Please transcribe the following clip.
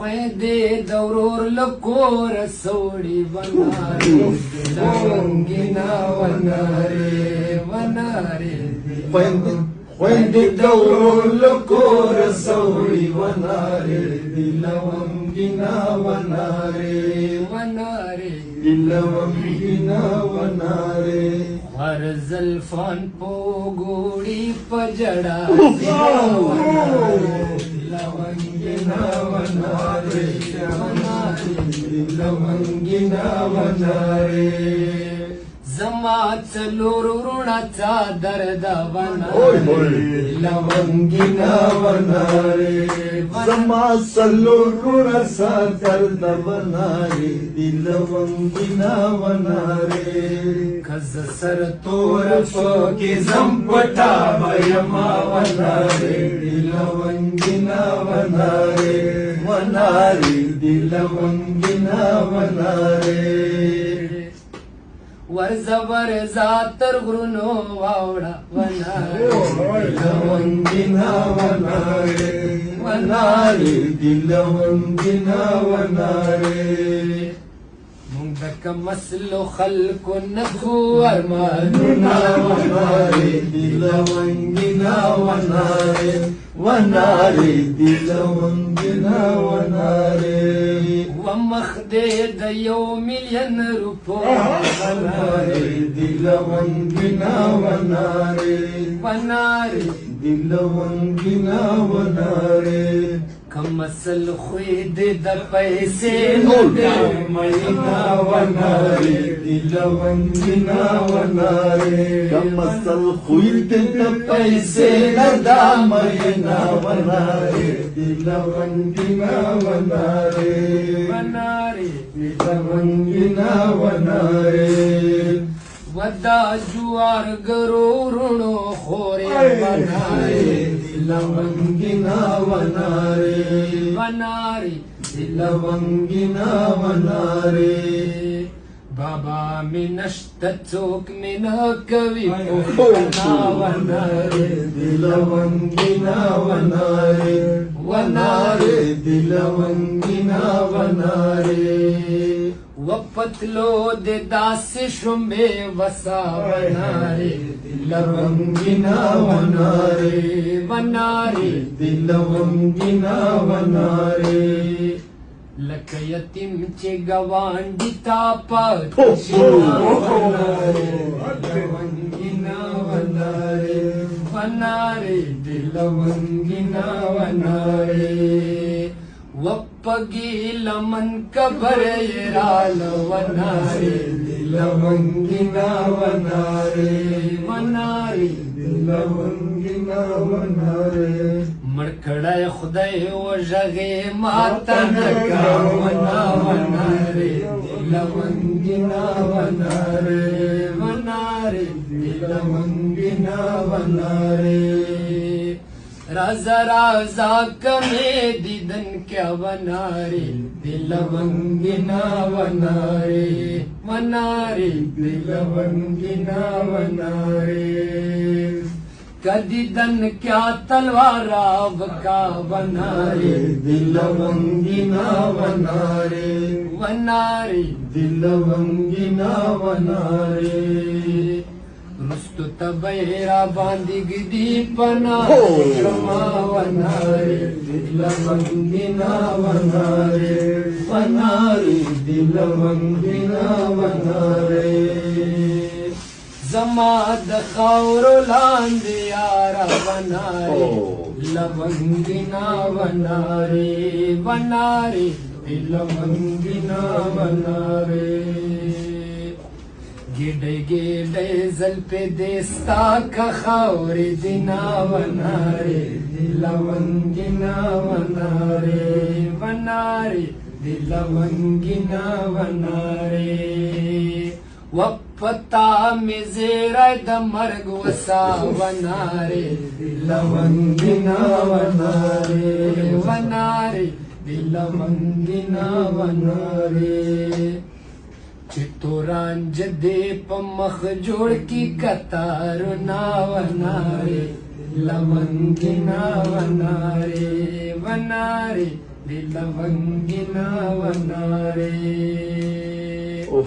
خويندې د ورور له کوره سوړي ونارې لونګینه ونارې ونارې خويندې د ورور له کوره سوړي ونارې لونګینه ونارې ونارې لونګینه ونارې هر زلفان په ګوړي په جړا لونګینه ونارې لونګینه ونارې زما څلور وروڼه څادر د ونارې لونګینه ونارې زما څلور وروڼه څادر د ونارې لونګینه ونارې کز سر تور پکې زم پټا بېما ونارې لونګینه ونارې ونارې لونګینه ونارې ورزه ورزه تر غرونو واوړه ونارې لونګینه ونارې ونارې لونګینه ونارې مونږ د کم اصلو خلکو نه خو ارمانونه ونارې لونګینه ونارې ونارې لونګینه ونارې ومخ دې د 1 مليون روپو ونارې لونګینه ونارې ونارې لونګینه ونارې کم اصل خوی دې د پیسې نو دې مینا ونارې لونګینه ونارې کم اصل خوی دې د پیسې نه دا مینا ونارې لونګینه ونارې ونارې لونګینه ونارې ودا جوار ګرو رونو خورې ونارې لونګینه ونارې ونارې لونګینه ونارې بابا می نشت څوک می نه کوي پوښتنه ونارې لونګینه ونارې ونارې لونګینه ونارې وپتلو د داسې شومې وسا ونارې لونګینه ونارې ونارې لونګینه ونارې لکه یتیم چې ګاونډي تا پات لونګینه ونارې ونارې لونګینه ونارې وپګي لمن کبر رال ونارې لونګینه ونارې ونارې لونګینه ونارې مړکړای خدای وژغې ماته نکا ونارې لونګینه ونارې ونارې لونګینه ونارې رازا رازا کمې دیدن کیا ونارې لونګینه ونارې ونارې لونګینه ونارې کدی دن کیا تلوارا وکا ونارې لونګینه ونارې ونارې لونګینه ونارې رستو تبیرا باندې گدی پنا شما ونارې لونګینه ونارې ونارې لونګینه ونارې زما د خاور لاندې یارا ونارې لونګینه ونارې ونارې لونګینه ونارې ګډې ګډې زلفې دې ستا که خاورې دینا ونارې لونګینه ونارې ونارې لونګینه ونارې وپتا مې زیری د مرګ وسا ونارې لونګینه ونارې ونارې لونګینه ونارې چتورانج دې په مخ جوړ کی کتارونه ونارې لونګینه ونارې ونارې लवंगिना वना रे।